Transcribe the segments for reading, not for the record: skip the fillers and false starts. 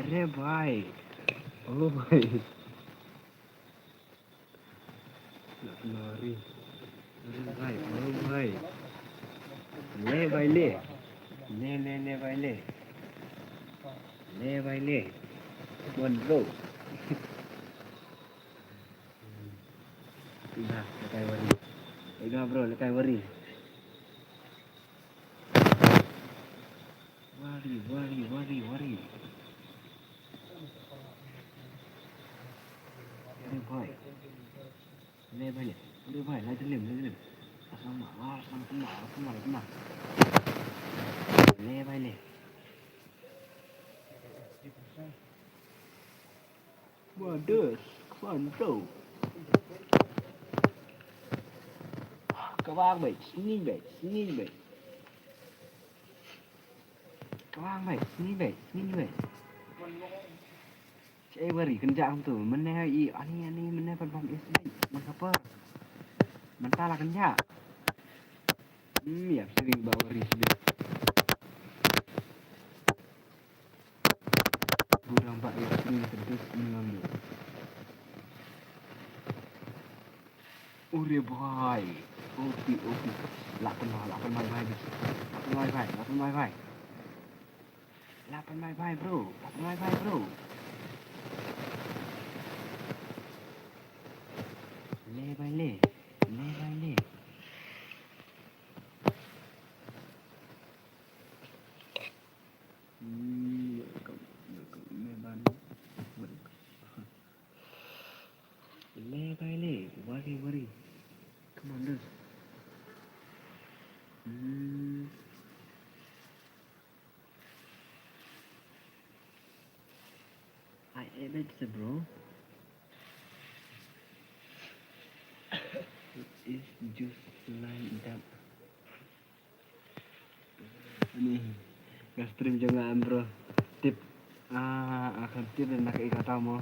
अरे भाई ओ भाई लरी अरे भाई ओ भाई ले भाई ले भाई ले भाई ले one bro udah lekai wari udah bro lekai wari ले भाई अरे भाई ला जल्दी sama kemar ले भाई ले waduh kontol các bác bảy sini bảy các bác bảy sini bảy saya beri kerjaan tuh mana ani mana perbam istri mengapa mentala kerja ya sering bawa risbet kurang pak istri terus mengambil ure boy opi lapan mai vai bro le vai le worry come on dude I admit bro is just like that ini gas stream jangan bro tip akan tip dan nak kata mo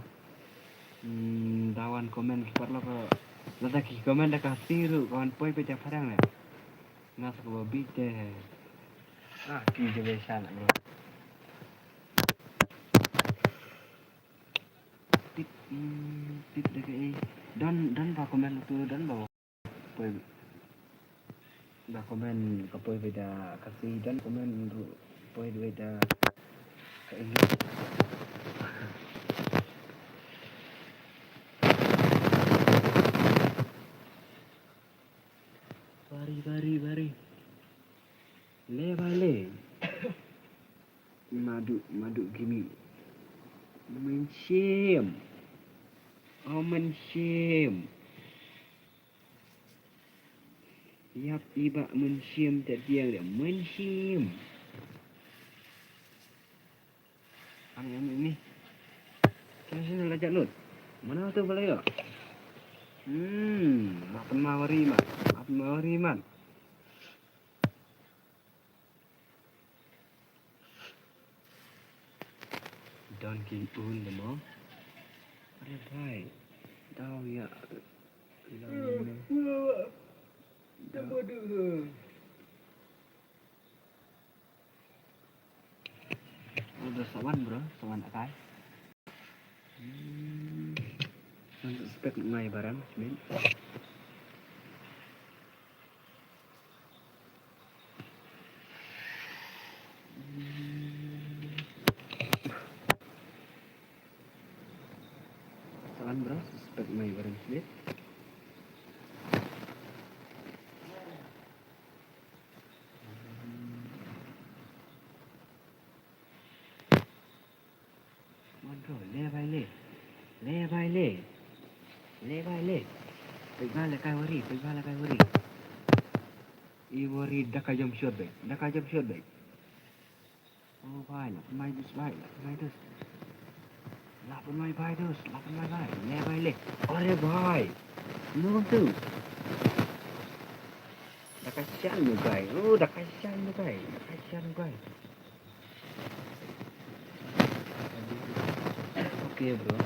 tawan komen perlu ke lagi komen dah kasih lu kawan poi pecah parang ya ngas ke babi deh di juga sana bro tip deh dan pak komen tu dan bawa poi dah komen ke poi beda kasih dan komen poi beda ke ini bari le bale madu gini mencium Yap iba mencium tadi yang mencium ini saya lajak lut mana tuh boleh ya apa mawari man Don King Un demo अरे भाई दाव ya udah sawan bro sawan akai untuk spek mai barang semen bro, le vai le. Le vai le. Le vai le. Pegbala kai wari, pegbala kai wari. I wari daka jam shot baik. Daka jam shot baik. Oh vai lah, mai dus vai lah, mai dus. Lapan mai vai dus, lapan mai vai. Le vai le. Ore vai. Nung tu. Dah kasihan lu guys. Oh, dah kasihan lu guys. Dah kasihan lu guys. Oke bro.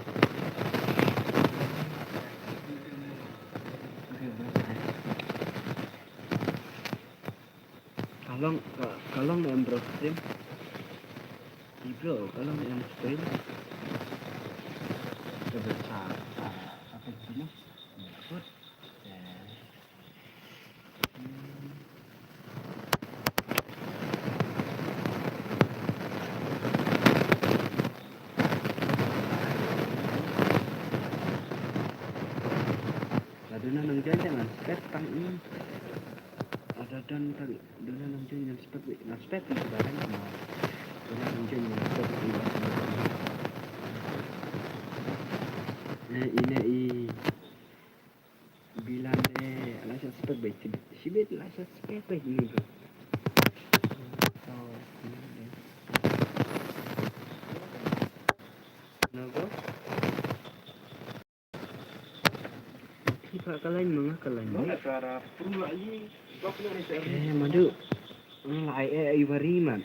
Oke bro. Kalau yang bro stream, bro, kalau yang stream, sebesar apa sini? Maksud, Duna nang jangan spek tang ini ada dan duna nang jangan spek itu barang sama duna nang jangan spek itu ini bilang deh alasan spek baik sibet alasan spek baik ini bro nago Pak kalian mga kalian madu ay wari man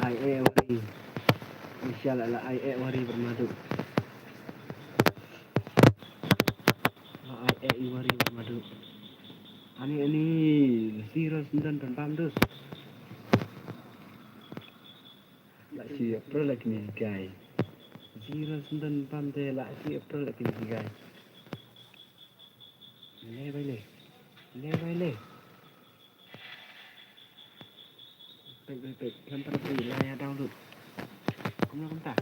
ay wari Misyal ala ay wari bermadu ay wari bermadu ani zero 9.5 lại si April lagi nih guys 09 lại si April lagi nih guys le vai le baik lempar pergi lah download kamu tak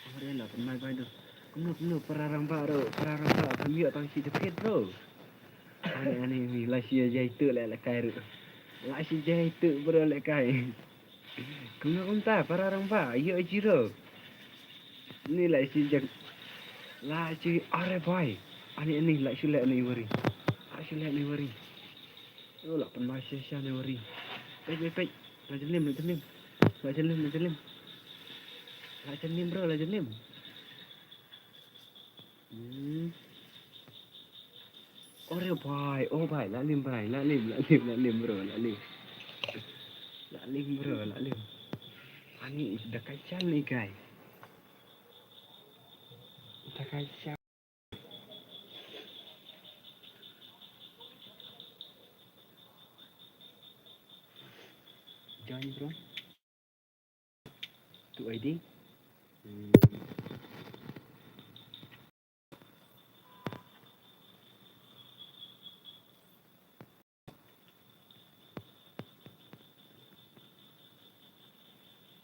hari lah pernah vai dah kamu perarang baru kami atau si cepet bro ani ni lah si aja itu lah kai lah si aja itu bro lah kai kamu tak perarang ba iya jiro ni lah si jag lah si are boy ani like sila ni wari. Sila ni wari. Oh lah penmasih sya ni wari. Baik. Lajelim. Lajelim bro, lajelim. Ore boy, oh boy, lalim bro, lalim bro, lalim. Ani dah kacau ni guys. Dah kacau. Join bro tu ID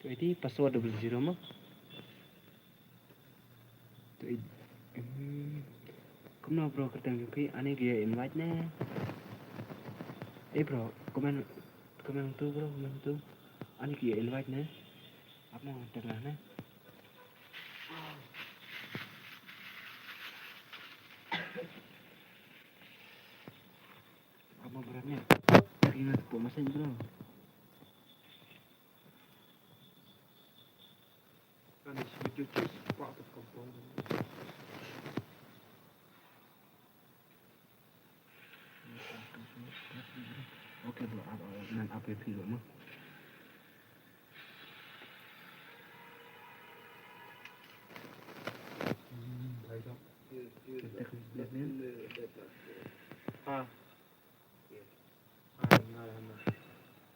tu ID password 00 mah tu ID kamu bro ketemu ki ane dia invite ne bro komen tu bro komen tu ane dia invite ne apa mau tengah ne apa beratnya terima tepuk mesin bro kan video cus pak kompon oke bro nan apa itu mah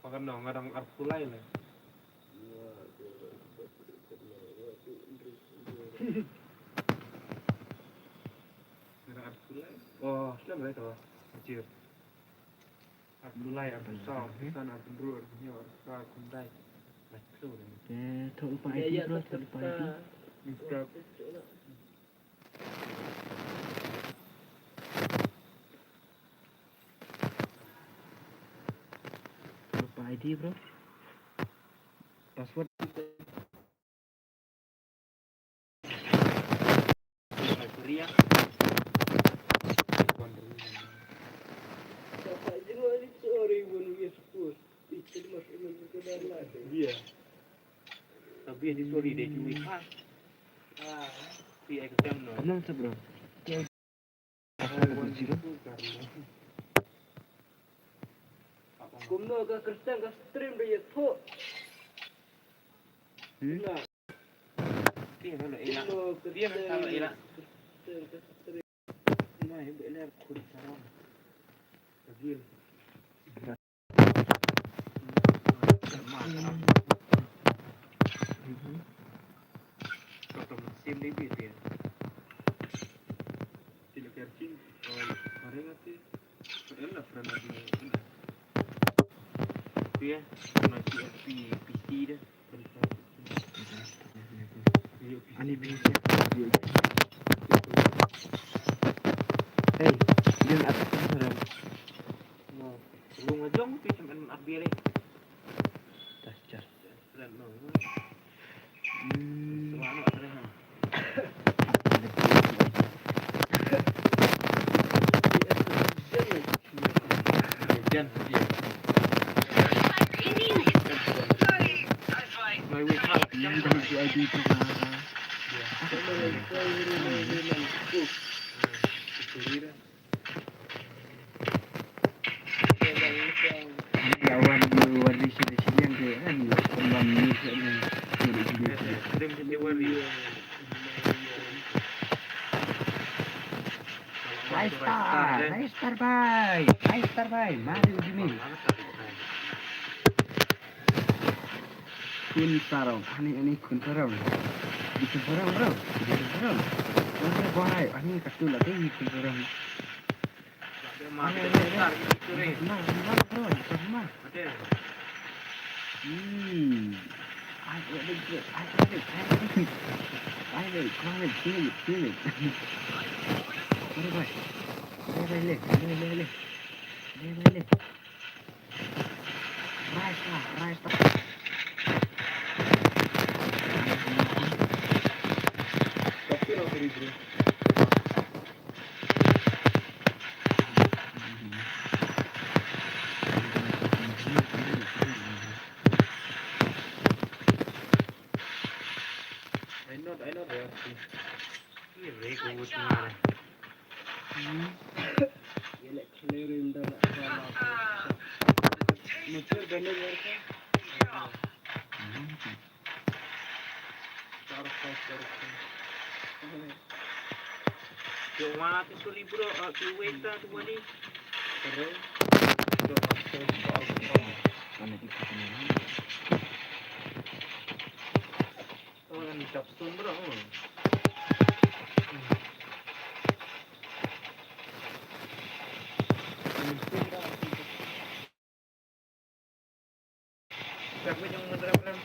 Pakan dong, ngadang artulai lah. Ngadang artulai. Oh, sudah mereka lah. Kecil. Artulai, artusal, sana artundru, artunyor, artundai. Betul. Tak lupa ID bro, tak lupa ID. Instagram. Lupa ID bro. Password dia. Iya. Tapi di sorry deh cumi kan. Iya kesem no. Kenal tuh bro. Kumno ka kerjaan ka stream dia tuh. Nah, Dia mana enak. Dia mana enak. Nah, yang benar kulit sarang. Kecil. Kalau musim lebih dia. Tidak kerjin. Kemarin nanti. Enak pernah dia. Dia masih PC dah. Ani bisa. Hey, dia apa sekarang? No, lu ngejong PC main abis ni. Tas jas. Keren no. Hmm. Mana keren. Jan dia. Mai wei hak Yang yang dari ID perkara. Lawan luar di sini yang kayak kan kembang misalnya dari sini. Krim jadi wari. Nice star bye, mari sini. Kun sarong, ani kun sarong. Di kun sarong bro, di kun sarong. Mana bye, ani katul lagi kun sarong. Mana bro, sama. I come and feel it. Bye. Rise. Tapi lo beri bro. I know that. Ini rego semua. Ini clearin dah nak sama. Macam benda mereka. Yung mga tiso libro, kiwenta, semua ni. Terus, Oh, yang capstone bro. Siapa yang menerapkan?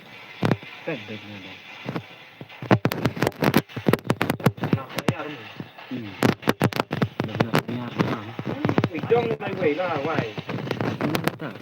Pendek nada. Kenapa ya Arun? Benar. Ijong my way lah, why? Tak.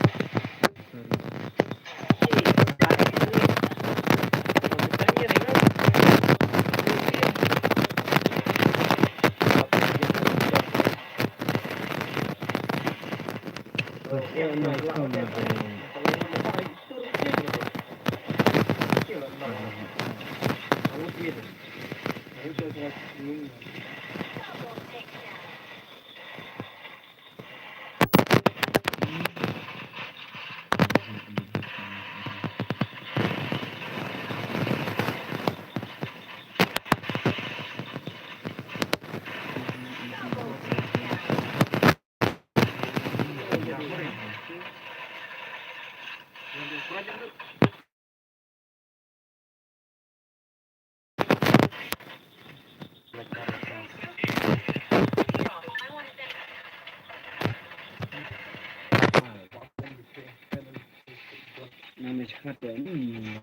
Nama cepat ya ini.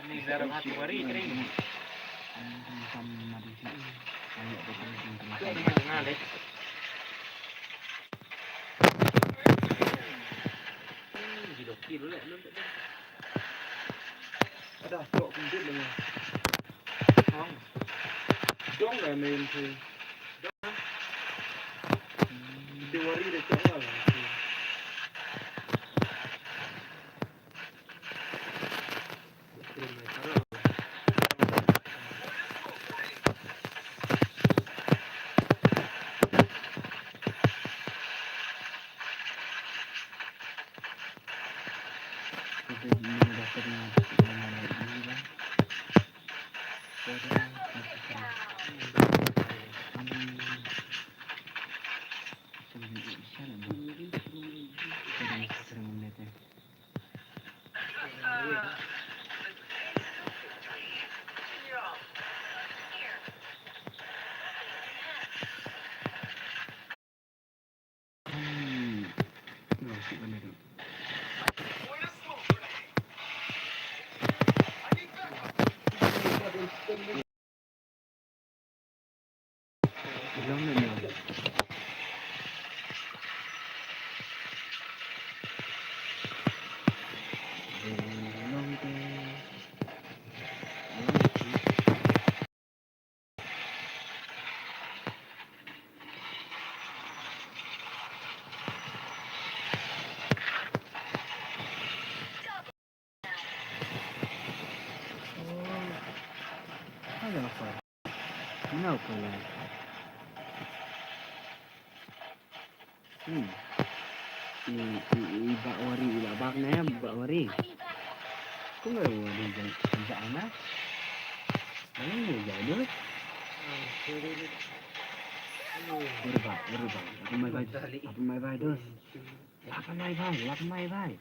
Ini dalam hati wari kering. Sama di sini. Ayo Itu dengan ngalek. Didoki dulu ya, lu. Ada cok kumpul dengan. Oh. Dong nggak main sih. Teori deh coba lah. Itu mendapatnya ini kan. Ada apa? Kenapa lah? Ibak wari, ibak baknya, ibak wari. Kau nggak wari jangan anak? Ini jadi. Berubah. Apa mai bay? Apa mai bay dos? Apa mai bay?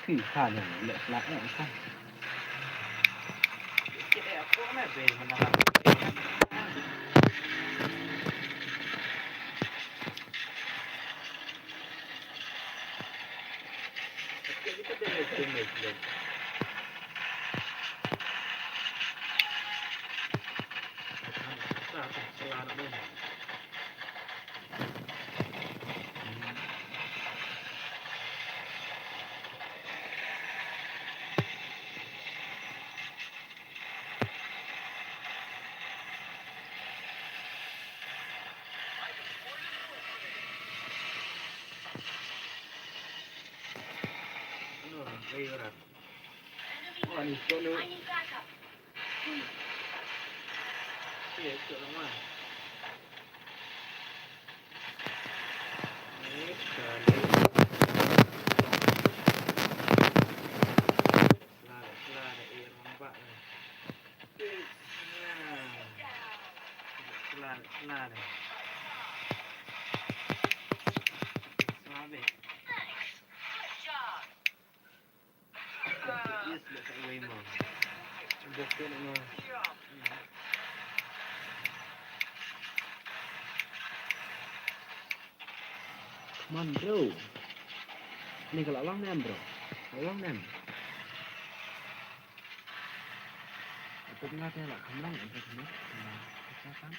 Khi xa rồi, lệ lạc lại không? Come on bro. Ini kalau long nem bro. Long nem. Itu ngeliatnya lah, kemana itu ini? Kan?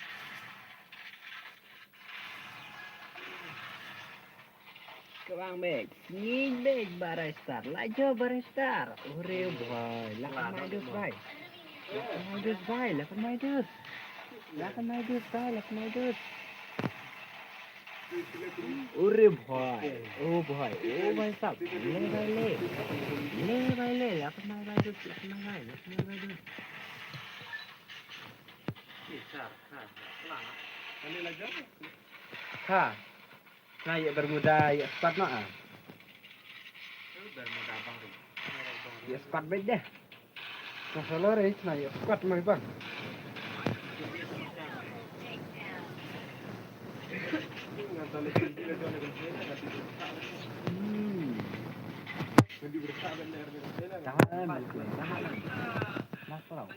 Kebang beg, sing beg baristar, lajo baristar. Ure boy, lakan mai dus boy. Lakan mai dus boy, lakan mai dus. Lakan mai dus boy, lakan mai dus. Ure boy, oh boy, oh boy sab, le boy le, lakan mai dus, lakan mai dus. Ha, nah ya bermuda ya squad nak ah. Ya squad baik deh. Masalah rich nah ya squad mai bang. Tahan. Masalah.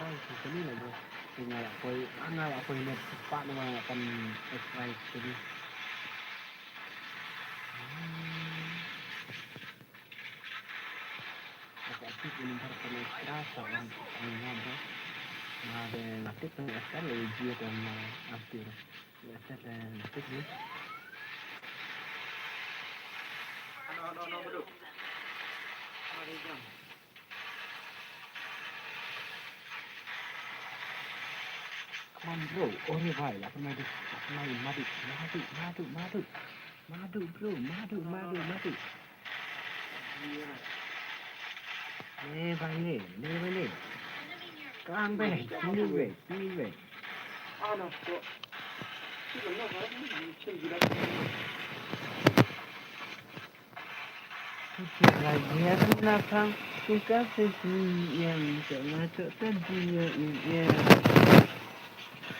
Sini lah bro. Tinggal apa ini cepat nama akan exercise jadi. Aku aktif ini harus terasa kan bro. Nah, dan aktif kan akan lebih dan aktif. Ya, dan aktif ni. No, bro. Ada jam. Come on bro, ore bhai, lapun madu bro, madu. Le bhai. Kang bhai, sini bhai. Ano po? Sino na ba? Sino Lagi ada belakang, suka yang termasuk tadinya ini.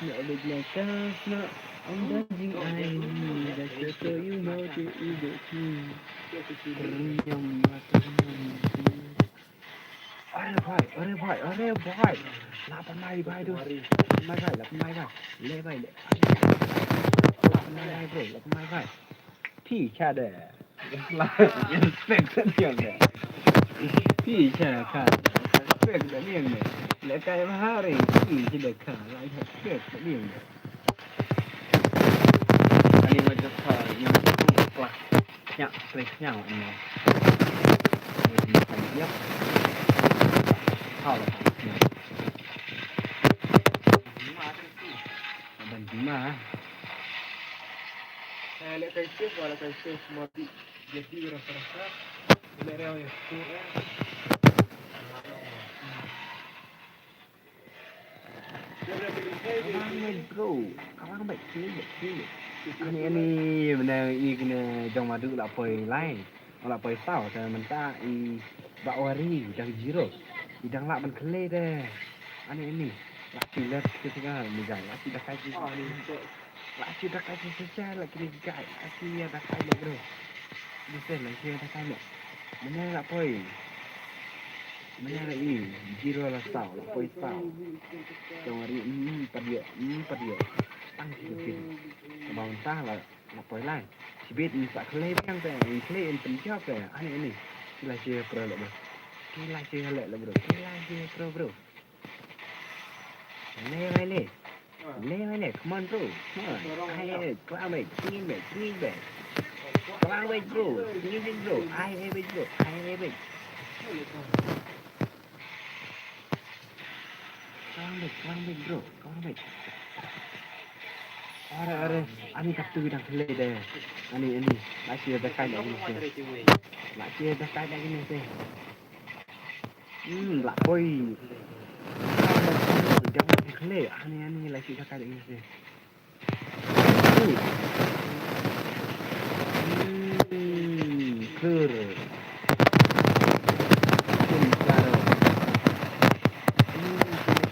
Nak belakang, nak anda jing aini, dah kata you mau tu ibu tu. Yang macam ni. Are bhai. Lapan mai tu. Lapan mai. Le bhai. Lapan mai bro.พี่แค่เด้อลายเป็กเสียงเด้อพี่แค่ค่ะเป็กเสียงเด้อแล้วไกมาหาเรื่องพี่ที่เด็กค่ะลายเป็กเสียงเด้ออันนี้มันจะพอยังต้องกลับเนี่ยเปรี้ยวอันนี้มันไปเยอะเข้าแล้วเนี่ยมันมา Lek kaisip wala kaisip mati. Jadi rasa-rasa lek rew ya kurang. Kawan baik sini. Ini benar ini kena jong madu lah poi lain. Lah poi sao saya minta i bakwari dan jiro. Idang lak man kele deh. Ini. Lak silat ketika ni gai. Lak dah kaji. Lak dah kaji saja lak kini gai. Asyik dah kaji bro. Bisa lah saya dah kaji. Mana lak poi. Mana lagi jiro lah sao, lah poi sao. Jong hari padio. Tăng sikit. Abang tah lah poi lain. Sibit tak kelai yang teh, kelai yang pencap teh. Ini. Kila saya pro lah bro. Kila saya bro. Bro. Le. Come on bro. Hey, climb it. Swing back. Climb it bro. Swing it bro. I have it. Climb it bro. Are. Ani tak tu bidang kelai deh. Ani. Masih ada kai lagi ni sih. Lah boy. Jangan kelai. Ani lagi ada kai lagi ni sih. Clear.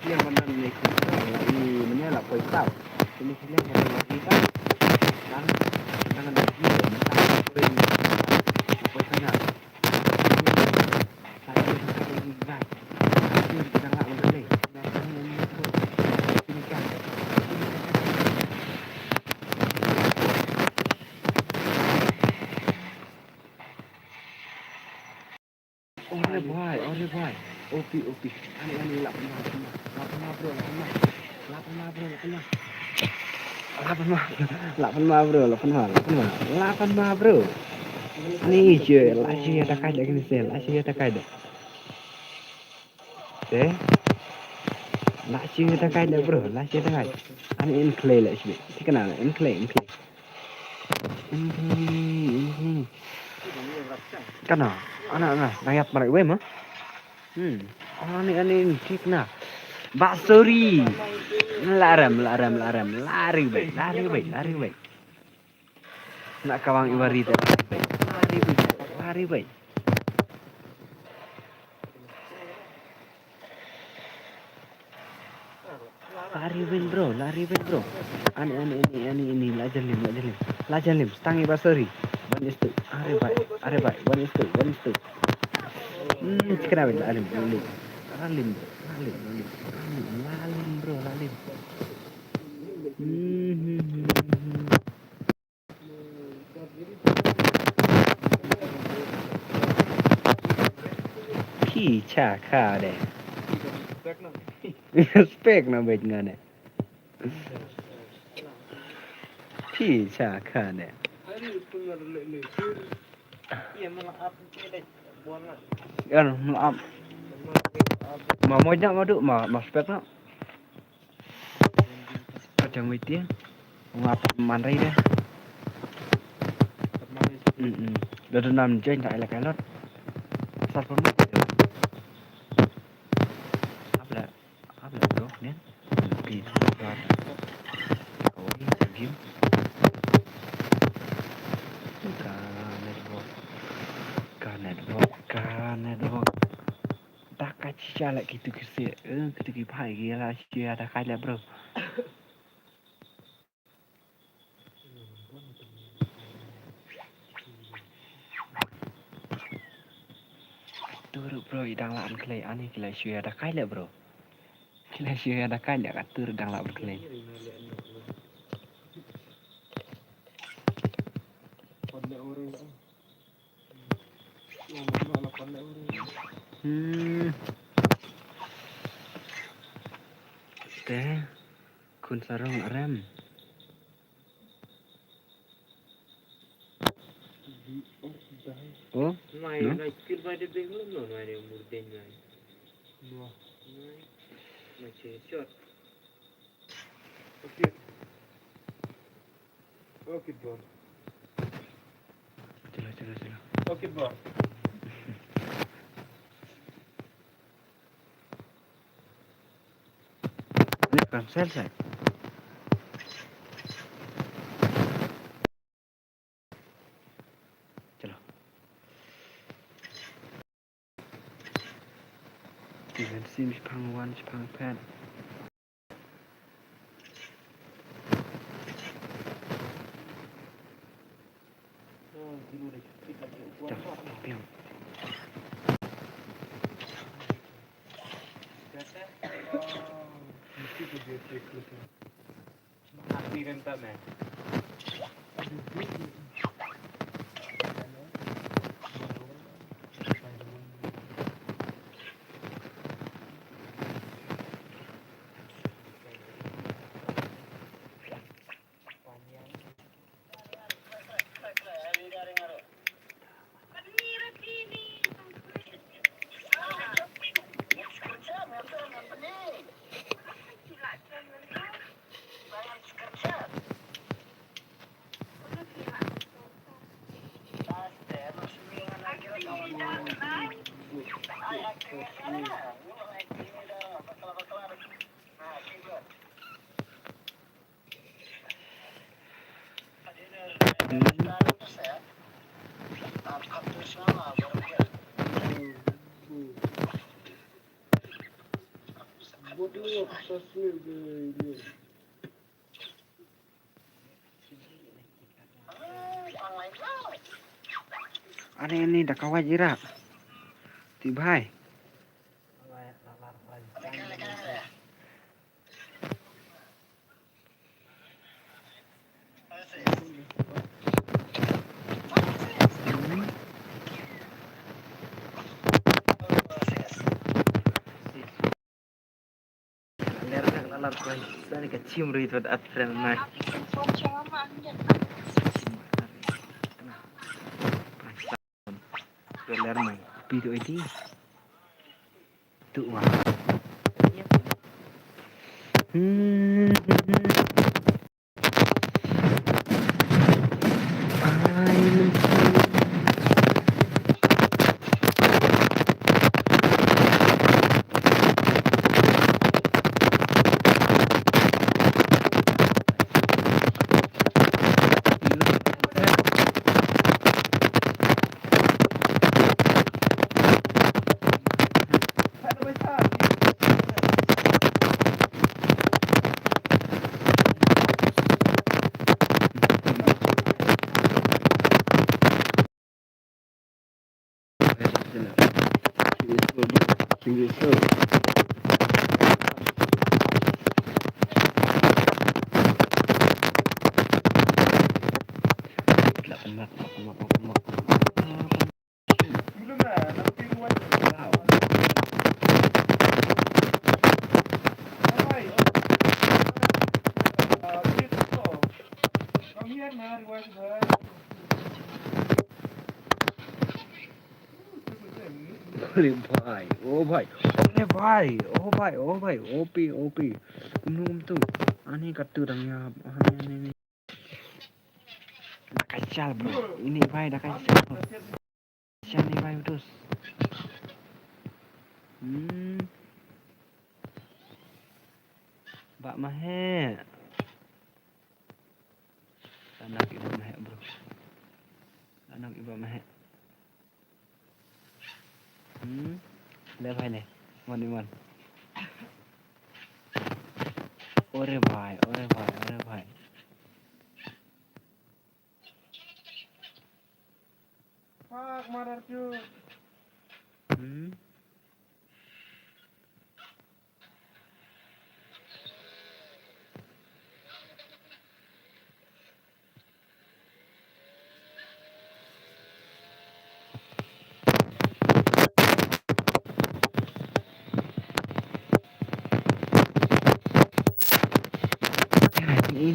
Yang mana ni? Ini mana lah boy tahu. Ini yang mana kita? Jangan lagi boy sana. Saya lagi baik. Ini kita nak boleh. Ini kan. Ore boy. Opi. Ani lapan bro. Ni je, lagi ada kai lagi ni sel, lagi ada kai dah. Deh. Lagi ada kai dah bro, lagi ada kai. Ani in clay lah sih. Kenal in clay. Kenal. Anak, rakyat marak we mah. Ani ঠিক না. Baksori. Laram. Lari baik. Nak kawang iwari tu. Lari baik. Lari bro. Ani lajalim. Stangi basori. One is two. Are baik. One is two. Kenapa alim. Lalim bro, lalim. Ki chaka deh. Spek na baik ngane. Ki chaka deh. Iya malah apa deh buana. Kan maaf. Mà môi nhá mà được mà spek na. Kadang witi ngapa mandai deh. Dari nam chơi lại là cái lót. Sát phun mất. Áp là đó nhé. Kỳ ra. Có kiếm. Network. Tak kaca lah gitu kisi. Gitu kipai gila sih ada kaya bro. Tur bro idang lah anklay ani kila sih ada kaya bro. Kila sih ada kaya kat tur idang lah berkelay. Teh kun sarung rem. Oh, Mai mai skill by the big no mai murden mai. No. Mai shot. Okay. Okay, bro. Chalo. Okay, bro. Ini cancel saya. Chalo. Even sim pang one pang pad. Piang. Mesti tu dia check tu. Hati renta man. Aneh ini dah kawat jirak. Tibhai. Lalar kau sana kecium rit pada atren naik. Belar main. Video ini. Tu wah. Single Mak, mak. Belum lah, nanti buat. Wow. Hai. Gitu. Come here, man. Where's the? अरे भाई ओ भाई अरे भाई ओ भाई ओ भाई OP OP तुम aneh kartu orangnya aneh kacau bro ini भाई dah kacau kacau nih भाई terus Mbak Mahe anak ibu Mahe bro anak ibu Mahe ले भाई ले वन वन ओरे भाई ओरे भाई ओरे भाई Fuck, mother you. Ini